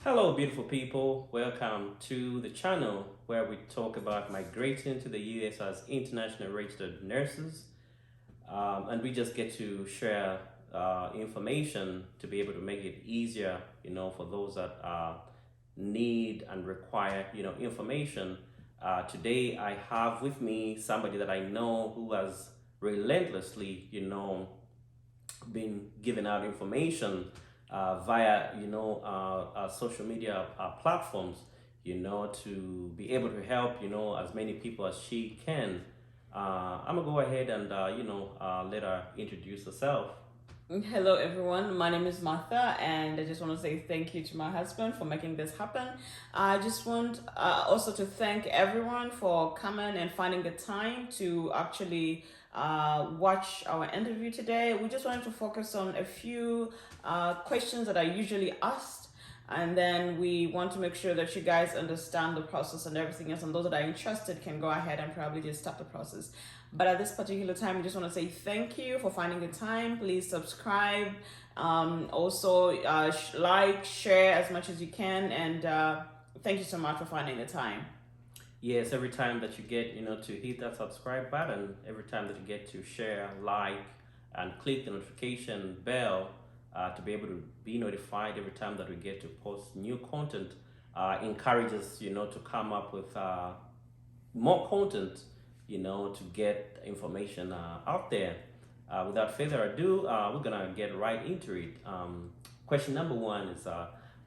Hello, beautiful people. Welcome to the channel where we talk about migrating to the US as international registered nurses. And we just get to share information to be able to make it easier, for those that need and require, information. Today, I have with me somebody that I know who has relentlessly, been giving out information via social media platforms, to be able to help as many people as she can. I'm gonna go ahead and let her introduce herself. Hello, everyone. My name is Martha, and I just want to say thank you to my husband for making this happen. I just want also to thank everyone for coming and finding the time to actually watch our interview today. We just wanted to focus on a few questions that are usually asked, and then we want to make sure that you guys understand the process and everything else, and those that are interested can go ahead and probably just start the process. But at this particular time, we just want to say thank you for finding the time. Please subscribe, also like, share as much as you can, and thank you so much for finding the time. Yes, every time that you get to hit that subscribe button, every time that you get to share, like, and click the notification bell to be able to be notified every time that we get to post new content, encourages to come up with more content, to get information out there. Without further ado, we're gonna get right into it. Question number one is,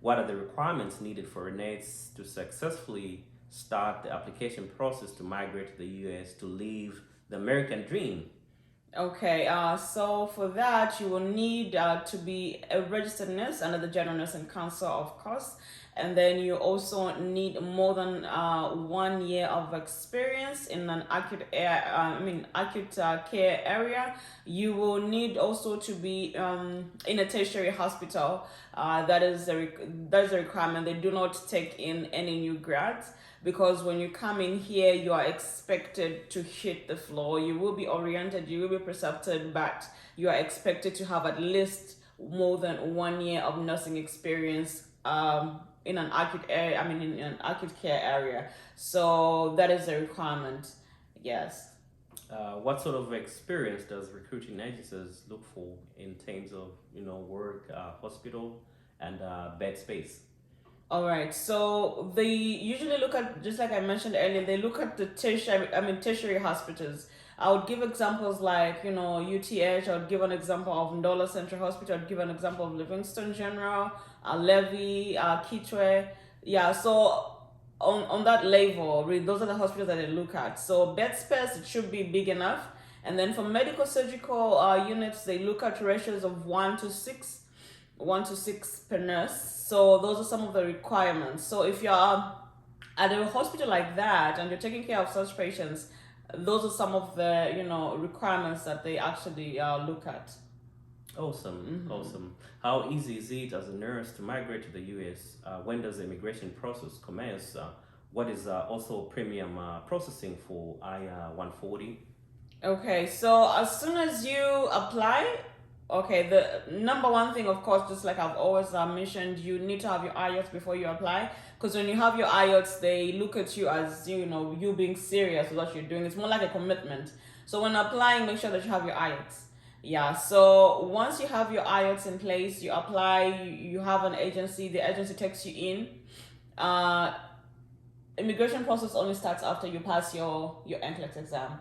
what are the requirements needed for NETs to successfully start the application process to migrate to the US to live the American dream? Okay, so for that, you will need to be a registered nurse under the General Nursing Council, of course, and then you also need more than 1 year of experience in an acute care area. You will need also to be in a tertiary hospital. That is a requirement. They do not take in any new grads, because when you come in here, you are expected to hit the floor. You will be oriented, you will be precepted, but you are expected to have at least more than 1 year of nursing experience in an acute area. In an acute care area. So that is a requirement. Yes. What sort of experience does recruiting agencies look for in terms of work, hospital, and bed space? All right. So they usually look at, just like I mentioned earlier, they look at the tertiary hospitals. I would give examples like, UTH. I would give an example of Ndola Central Hospital. I'd give an example of Livingston General, Levy, Kitwe. Yeah. So on that level, those are the hospitals that they look at. So bed space, it should be big enough. And then for medical surgical units, they look at ratios of 1 to 6, 1 to 6 per nurse. So those are some of the requirements. So if you're at a hospital like that and you're taking care of such patients, those are some of the requirements that they actually look at. Awesome, awesome. How easy is it as a nurse to migrate to the US? When does the immigration process commence? What is also premium processing for I-140? Okay, so as soon as you apply, okay, the number one thing, of course, just like I've always mentioned, you need to have your IELTS before you apply. Because when you have your IELTS, they look at you as, you being serious with what you're doing. It's more like a commitment. So when applying, make sure that you have your IELTS. Yeah, so once you have your IELTS in place, you apply, you have an agency, the agency takes you in. Immigration process only starts after you pass your NCLEX exam.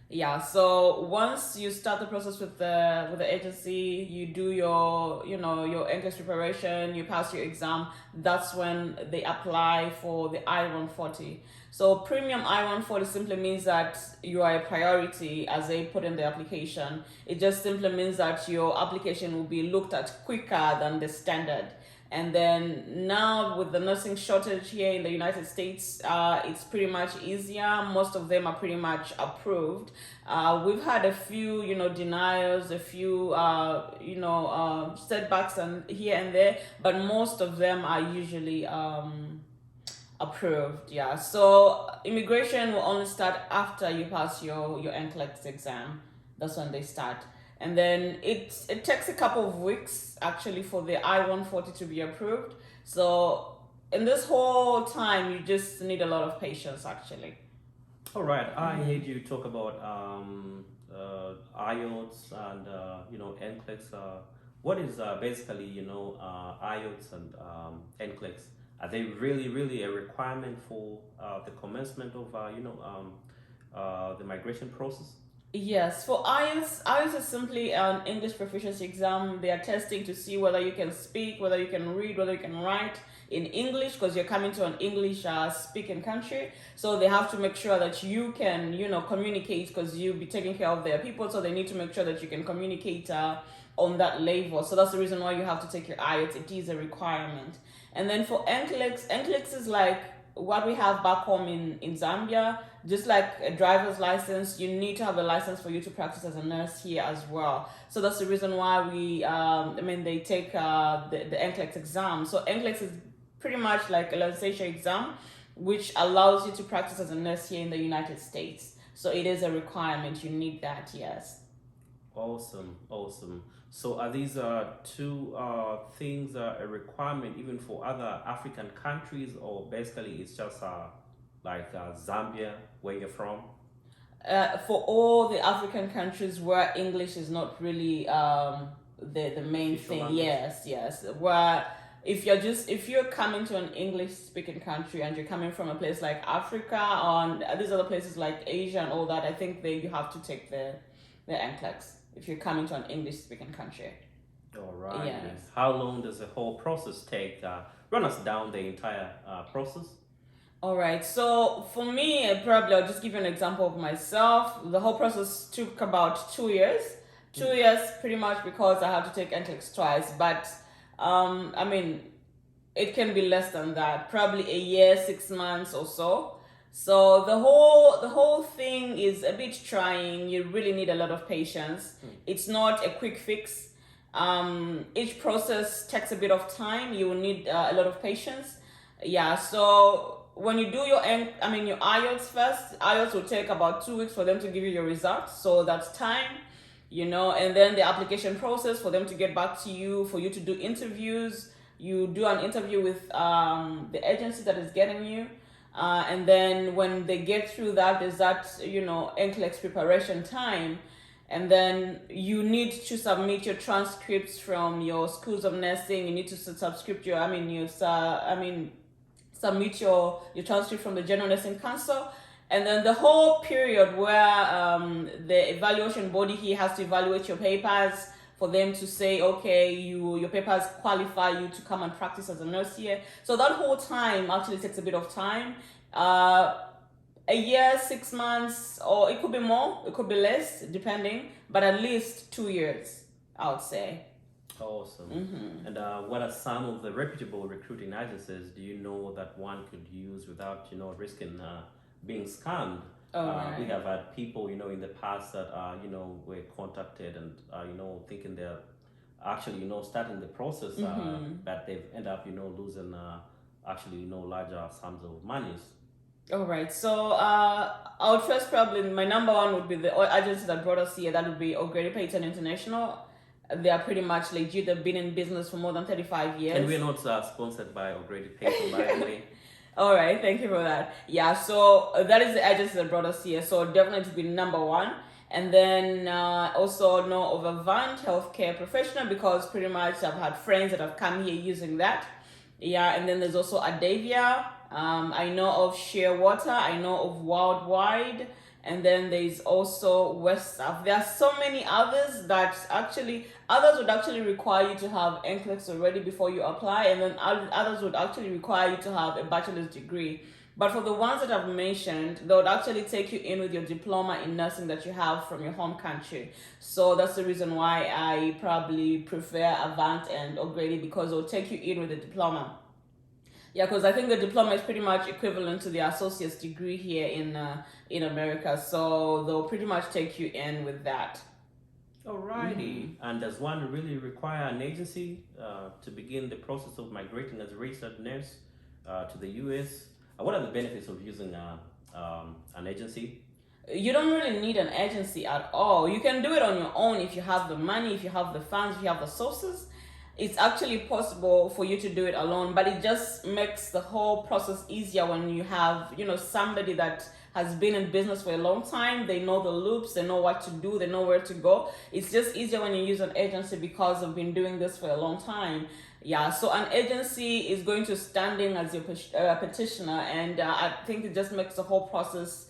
Yeah, so once you start the process with the agency, you do your NCLEX preparation, you pass your exam. That's when they apply for the I-140. So premium I-140 simply means that you are a priority as they put in the application. It just simply means that your application will be looked at quicker than the standard. And then now with the nursing shortage here in the United States, it's pretty much easier. Most of them are pretty much approved. We've had a few, denials, a few, setbacks and here and there, but most of them are usually approved. Yeah. So immigration will only start after you pass your NCLEX exam. That's when they start. and then it takes a couple of weeks actually for the I-140 to be approved. So in this whole time, you just need a lot of patience actually. All right, I heard you talk about IELTS and NCLEX. What is basically IELTS and NCLEX? Are they really a requirement for the commencement of the migration process? Yes, for IELTS is simply an English proficiency exam. They are testing to see whether you can speak, whether you can read, whether you can write in English, because you're coming to an English speaking country. So they have to make sure that you can, communicate, because you'll be taking care of their people. So they need to make sure that you can communicate on that level. So that's the reason why you have to take your IELTS. It is a requirement. And then for NCLEX is like what we have back home in Zambia. Just like a driver's license, you need to have a license for you to practice as a nurse here as well. So that's the reason why they take the NCLEX exam. So NCLEX is pretty much like a licensure exam, which allows you to practice as a nurse here in the United States. So it is a requirement. You need that, yes. Awesome. So are these two things a requirement even for other African countries, or basically it's just like Zambia, where you're from? For all the African countries where English is not really the main Official thing, language? yes. Where if you're coming to an English speaking country and you're coming from a place like Africa or these other places like Asia and all that, I think you have to take the NCLEX if you're coming to an English speaking country. All right. Yes. How long does the whole process take? Run us down the entire process. All right. So for me, I'll just give you an example of myself. The whole process took about 2 years. 2 years, pretty much, because I had to take NCLEX twice. But it can be less than that. Probably a year, 6 months or so. So the whole thing is a bit trying. You really need a lot of patience. It's not a quick fix. Each process takes a bit of time. You will need a lot of patience. Yeah. So when you do your IELTS first, IELTS will take about 2 weeks for them to give you your results. So that's time, and then the application process for them to get back to you, for you to do interviews. You do an interview with the agency that is getting you. And then when they get through that, there's that, NCLEX preparation time. And then you need to submit your transcripts from your schools of nursing. You need to submit your transcript from the General Nursing Council. And then the whole period where the evaluation body here has to evaluate your papers for them to say, okay, your papers qualify you to come and practice as a nurse here. So that whole time actually takes a bit of time. A year, 6 months, or it could be more, it could be less, depending, but at least 2 years, I would say. Awesome. And what are some of the reputable recruiting agencies do you know that one could use without risking being scammed? Right. We have had people in the past that were contacted and thinking they're actually starting the process, but they've end up losing larger sums of monies. All right. So I would first probably my number one would be the agency that brought us here. That would be O'Grady Payton International. They are pretty much legit. They've been in business for more than 35 years. And we're not sponsored by O'Grady Payton, by the way. All right, thank you for that. Yeah, so that is the agency that brought us here. So definitely to be number one. And then also know of Avant Healthcare Professional, because pretty much I've had friends that have come here using that. Yeah, and then there's also Adavia. I know of Shearwater. I know of Worldwide. And then there's also West South. There are so many others that others would actually require you to have NCLEX already before you apply, and then others would actually require you to have a bachelor's degree. But for the ones that I've mentioned, they would actually take you in with your diploma in nursing that you have from your home country. So that's the reason why I probably prefer Avant and O'Grady, because they'll take you in with a diploma. Yeah, because I think the diploma is pretty much equivalent to the associate's degree here in America. So they'll pretty much take you in with that. Alrighty. And does one really require an agency to begin the process of migrating as a registered nurse to the US? What are the benefits of using an agency? you don't really need an agency at all. You can do it on your own if you have the money, if you have the funds, if you have the sources. It's actually possible for you to do it alone, but it just makes the whole process easier when you have, somebody that has been in business for a long time. They know the loops, they know what to do, they know where to go. It's just easier when you use an agency because I've been doing this for a long time. Yeah, so an agency is going to stand in as your petitioner, and I think it just makes the whole process,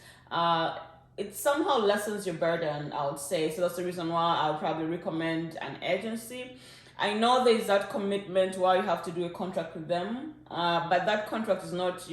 it somehow lessens your burden, I would say. So that's the reason why I would probably recommend an agency. I know there's that commitment where you have to do a contract with them, but that contract is not,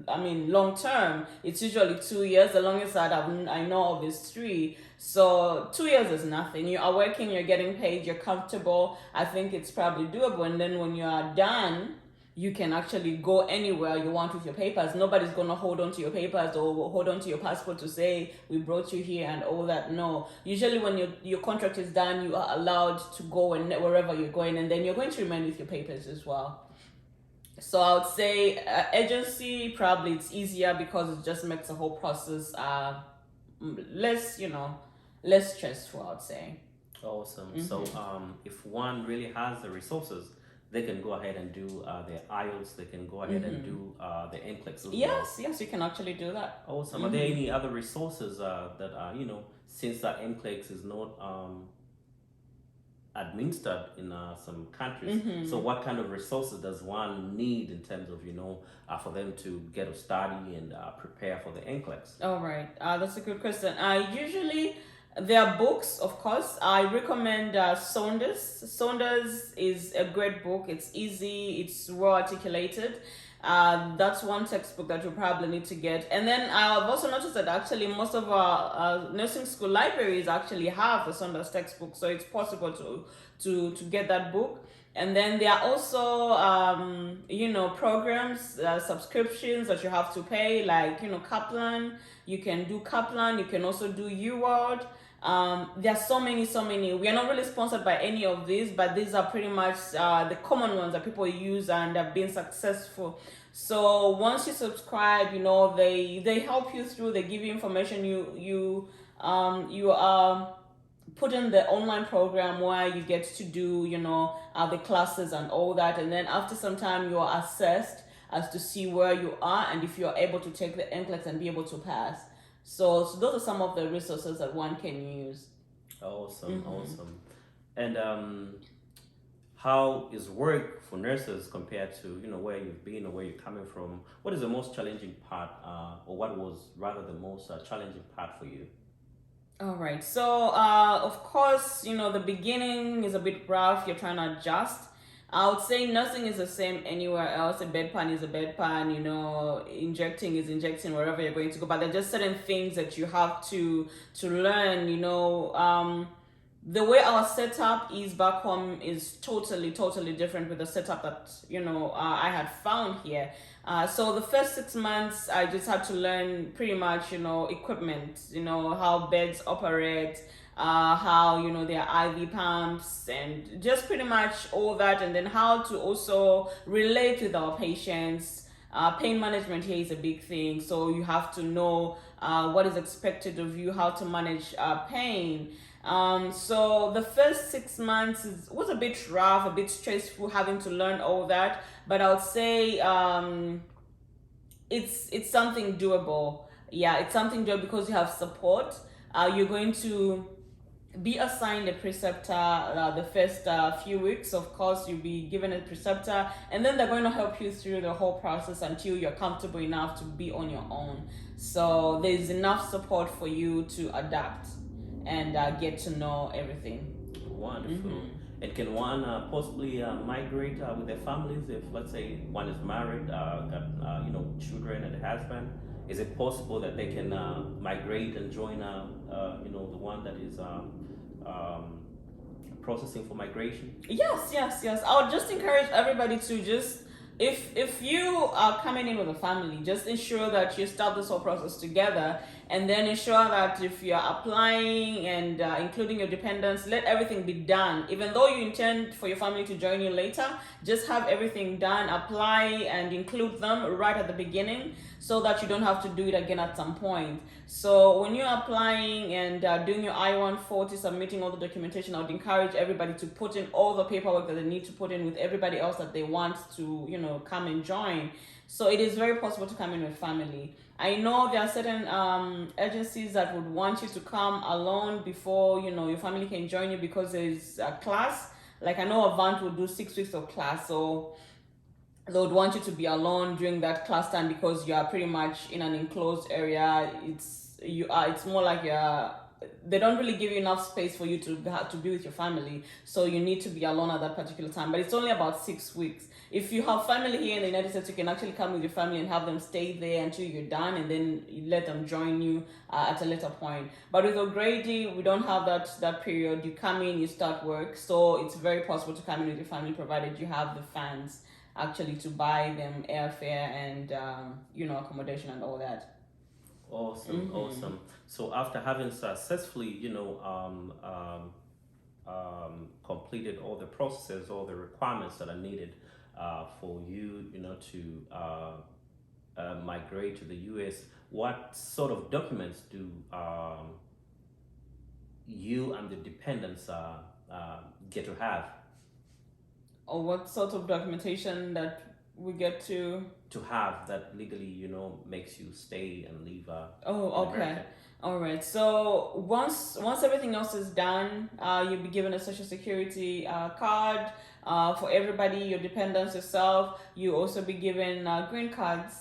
long term. It's usually 2 years. The longest that I know of is 3. So 2 years is nothing. You are working, you're getting paid, you're comfortable. I think it's probably doable. And then when you are done, you can actually go anywhere you want with your papers. Nobody's going to hold on to your papers or hold on to your passport to say, we brought you here and all that. No. Usually when your contract is done, you are allowed to go wherever you're going, and then you're going to remain with your papers as well. So I would say agency, probably it's easier because it just makes the whole process less stressful, I would say. Awesome. So if one really has the resources, they can go ahead and do their IELTS. They can go ahead and do the NCLEX as well. Yes, you can actually do that. Awesome. Are there any other resources that are, since that NCLEX is not administered in some countries, so what kind of resources does one need in terms of, for them to get a study and prepare for the NCLEX? All right. That's a good question. Usually, there are books, of course. I recommend Saunders. Saunders is a great book. It's easy. It's well articulated. That's one textbook that you probably need to get. And then I've also noticed that actually most of our nursing school libraries actually have the Saunders textbook, so it's possible to get that book. And then there are also, programs, subscriptions that you have to pay, like, Kaplan. You can do Kaplan. You can also do UWorld. There are so many. We are not really sponsored by any of these, but these are pretty much the common ones that people use and have been successful. So once you subscribe, they help you through. They give you information. You are put in the online program where you get to do the classes and all that, and then after some time you are assessed as to see where you are and if you are able to take the NCLEX and be able to pass. So those are some of the resources that one can use. Awesome. And how is work for nurses compared to where you've been or where you're coming from? What is the most challenging part, or what was rather the most challenging part for you? All right. So of course, the beginning is a bit rough. You're trying to adjust. I would say nursing is the same anywhere else. A bedpan is a bedpan, injecting is injecting wherever you're going to go. But there are just certain things that you have to learn, the way our setup is back home is totally different with the setup that, I had found here. So the first 6 months, I just had to learn pretty much, equipment, how beds operate, how there are IV pumps and just pretty much all that, and then how to also relate with our patients. Pain management here is a big thing, so you have to know what is expected of you, how to manage pain. So the first 6 months was a bit rough, a bit stressful, having to learn all that, but I would say it's something doable. Yeah, it's something doable because you have support. You're going to be assigned a preceptor the first few weeks. Of course, you'll be given a preceptor, and then they're going to help you through the whole process until you're comfortable enough to be on your own. So there's enough support for you to adapt and get to know everything. Wonderful. And can one possibly migrate with their families if, let's say, one is married, got children and a husband? Is it possible that they can migrate and join, the one that is processing for migration? Yes. I would just encourage everybody to just, if you are coming in with a family, just ensure that you start this whole process together, and then ensure that if you're applying and including your dependents, let everything be done. Even though you intend for your family to join you later, just have everything done, apply and include them right at the beginning so that you don't have to do it again at some point. So when you're applying and doing your I-140, submitting all the documentation, I would encourage everybody to put in all the paperwork that they need to put in with everybody else that they want to, come and join. So it is very possible to come in with family. I know there are certain agencies that would want you to come alone before, your family can join you because there's a class. Like I know Avant will do 6 weeks of class, so they would want you to be alone during that class time because you are pretty much in an enclosed area. It's more like they don't really give you enough space for you to be with your family, so you need to be alone at that particular time. But it's only about 6 weeks. If you have family here in the United States, you can actually come with your family and have them stay there until you're done, and then you let them join you at a later point. But with O'Grady, we don't have that period. You come in, you start work, so it's very possible to come in with your family provided you have the funds actually to buy them airfare and accommodation and all that. Awesome, awesome. So after having successfully, completed all the processes, all the requirements that are needed for you, to migrate to the U.S., what sort of documents do you and the dependents get to have? Or what sort of documentation that we get to have that legally, makes you stay and leave. okay. America. All right. So once everything else is done, you'll be given a social security card for everybody, your dependents, yourself. You also be given green cards.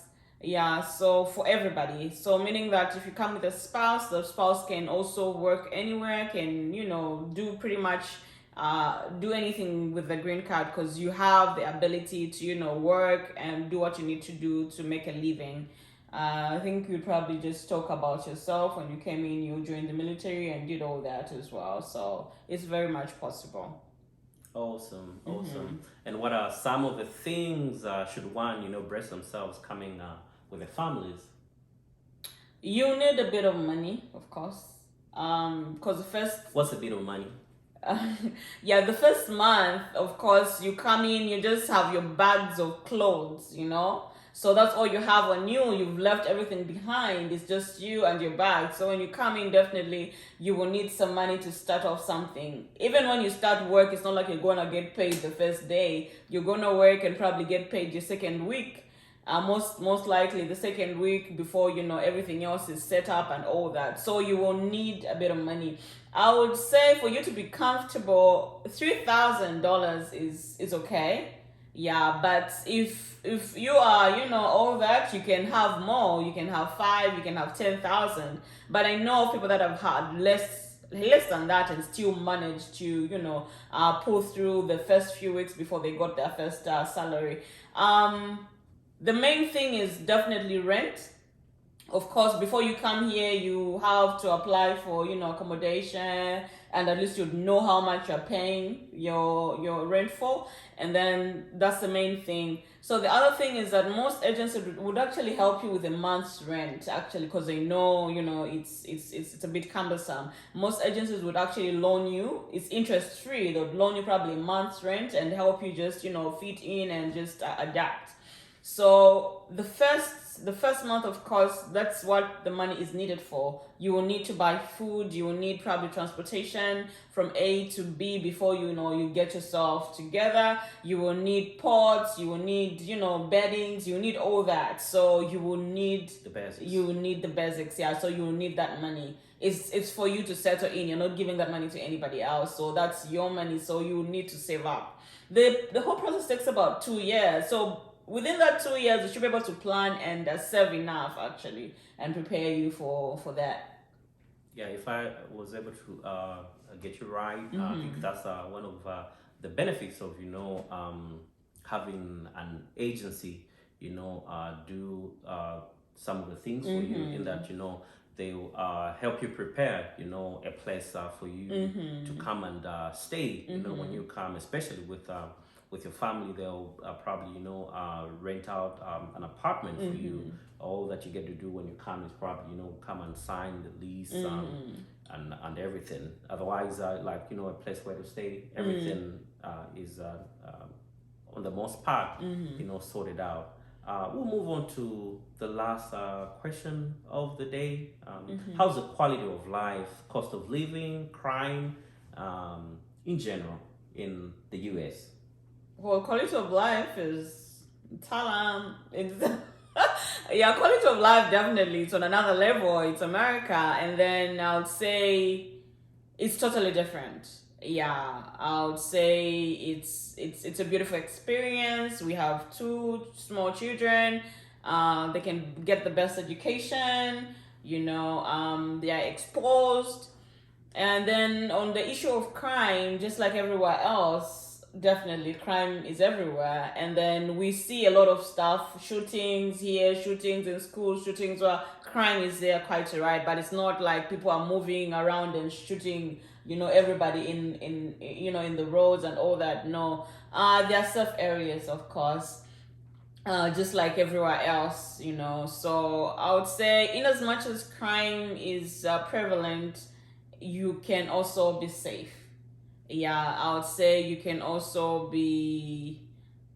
Yeah, so for everybody. So meaning that if you come with a spouse, the spouse can also work anywhere, can, do pretty much do anything with the green card because you have the ability to, work and do what you need to do to make a living. I think you'd probably just talk about yourself when you came in, you joined the military and did all that as well. So it's very much possible. Awesome, awesome. And what are some of the things should one, brace themselves coming with their families? You need a bit of money, of course. Because the first What's a bit of money? yeah, the first month, of course, you come in, you just have your bags of clothes, So that's all you have on you. You've left everything behind. It's just you and your bag. So when you come in, definitely you will need some money to start off something. Even when you start work, it's not like you're gonna get paid the first day. You're gonna work and probably get paid your second week. Most likely the second week before everything else is set up and all that. So you will need a bit of money. I would say for you to be comfortable, $3,000 is okay. Yeah, but if you are all that, you can have more. You can have 5. You can have 10,000. But I know people that have had less than that and still managed to pull through the first few weeks before they got their first salary. The main thing is definitely rent. Of course, before you come here, you have to apply for, accommodation, and at least you know how much you're paying your rent for, and then that's the main thing. So the other thing is that most agencies would actually help you with a month's rent, actually, because they know, it's a bit cumbersome. Most agencies would actually loan you. It's interest free. They'll loan you probably a month's rent and help you just, fit in and just adapt. So the first month, of course, that's what the money is needed for. You will need to buy food. You will need probably transportation from A to B before you get yourself together. You will need pots. You will need beddings. You need all that. So you will need the basics. You will need the basics. Yeah. So you will need that money. It's for you to settle in. You're not giving that money to anybody else. So that's your money. So you will need to save up. The whole process takes about 2 years. So within that 2 years, you should be able to plan and save enough actually and prepare you for that. Yeah, if I was able to get you right, I think that's one of the benefits of having an agency, do some of the things for you, in that they help you prepare a place for you to come and stay. When you come, especially with with your family, they'll probably rent out an apartment for you. All that you get to do when you come is probably come and sign the lease, and everything. Otherwise, like a place where to stay, everything is on the most part sorted out. We'll move on to the last question of the day. How's the quality of life, cost of living, crime, in general in the US? Well, quality of life is Talam. It's yeah, quality of life definitely. It's on another level. It's America, and then I would say it's totally different. Yeah, I would say it's a beautiful experience. We have two small children. They can get the best education. They are exposed. And then on the issue of crime, just like everywhere else, definitely crime is everywhere. And then we see a lot of stuff, shootings here, shootings in schools, shootings where crime is there, quite right. But it's not like people are moving around and shooting, everybody in the roads and all that. No, there are safe areas, of course. Just like everywhere else, So I would say, in as much as crime is prevalent, you can also be safe. Yeah, I would say you can also be,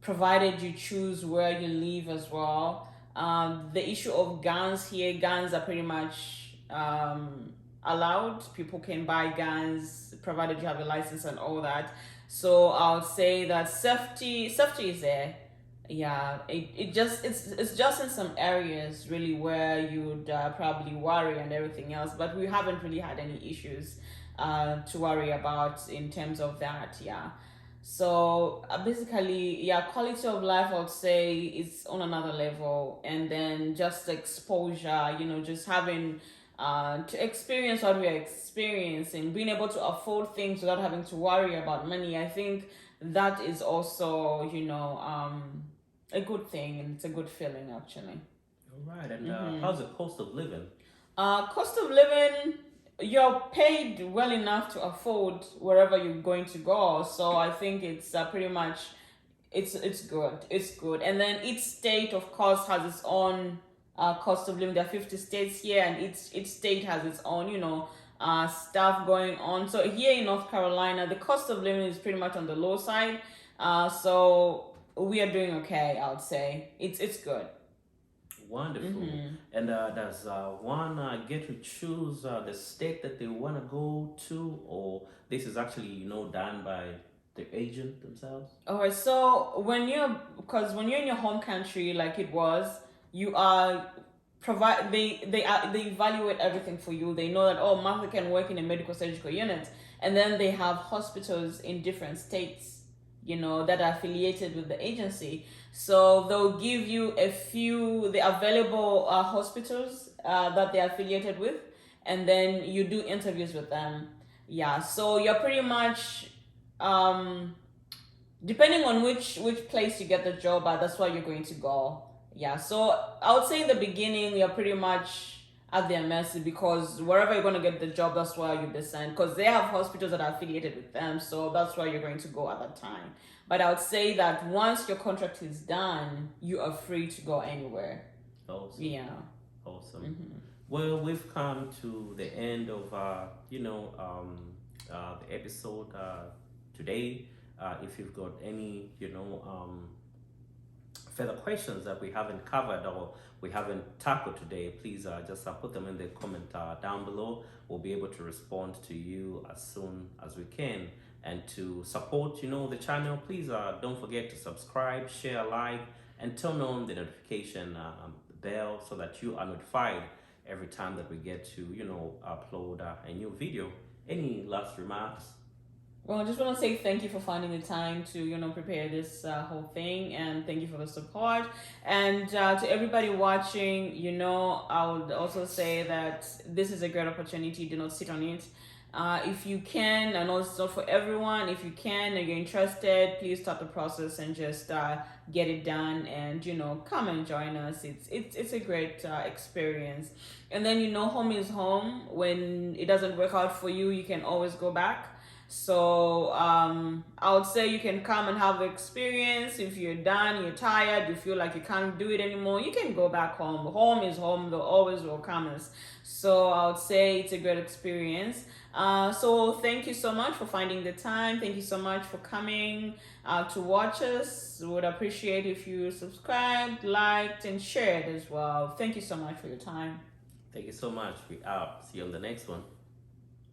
provided you choose where you live as well. The issue of guns here, guns are pretty much allowed. People can buy guns provided you have a license and all that. So I would say that safety is there. Yeah, it's just in some areas really where you would probably worry and everything else, but we haven't really had any issues to worry about in terms of that. Yeah, so basically, yeah, quality of life I would say is on another level, and then just exposure, just having to experience what we are experiencing, being able to afford things without having to worry about money. I think that is also a good thing, and it's a good feeling actually. All right, and how's the cost of living? Cost of living, you're paid well enough to afford wherever you're going to go. So I think it's pretty much it's good. It's good. And then each state, of course, has its own cost of living. There are 50 states here, and each state has its own stuff going on. So here in North Carolina, the cost of living is pretty much on the low side. So we are doing okay, I would say. It's good. Wonderful. And does one get to choose the state that they want to go to, or this is actually done by the agent themselves? Alright, so when you're in your home country, like it was, you are they evaluate everything for you. They know that Martha can work in a medical surgical unit, and then they have hospitals in different states that are affiliated with the agency. So they'll give you a few, the available hospitals that they're affiliated with, and then you do interviews with them. Yeah, so you're pretty much, depending on which place you get the job at, that's where you're going to go. Yeah, so I would say in the beginning, you're pretty much at their mercy, because wherever you're going to get the job, that's where you'll be sent, because they have hospitals that are affiliated with them, so that's where you're going to go at that time. But I would say that once your contract is done, you are free to go anywhere. Awesome. Yeah. Awesome. Well, we've come to the end of the episode today. If you've got any further questions that we haven't covered or we haven't tackled today, please just put them in the comment down below. We'll be able to respond to you as soon as we can. And to support the channel, please don't forget to subscribe, share, like, and turn on the notification bell so that you are notified every time that we get to upload a new video. Any last remarks? Well, I just want to say thank you for finding the time to, prepare this whole thing, and thank you for the support. And to everybody watching, I would also say that this is a great opportunity. Do not sit on it. If you can, I know it's not for everyone. If you can and you're interested, please start the process and just get it done, and come and join us. It's a great experience. And then home is home. When it doesn't work out for you, you can always go back. So I would say you can come and have the experience. If you're done, you're tired, you feel like you can't do it anymore, you can go back home. Home is home, they'll always welcome us. So I would say it's a great experience. So thank you so much for finding the time. Thank you so much for coming to watch us. Would appreciate if you subscribed, liked, and shared as well. Thank you so much for your time. Thank you so much. We out. See you on the next one.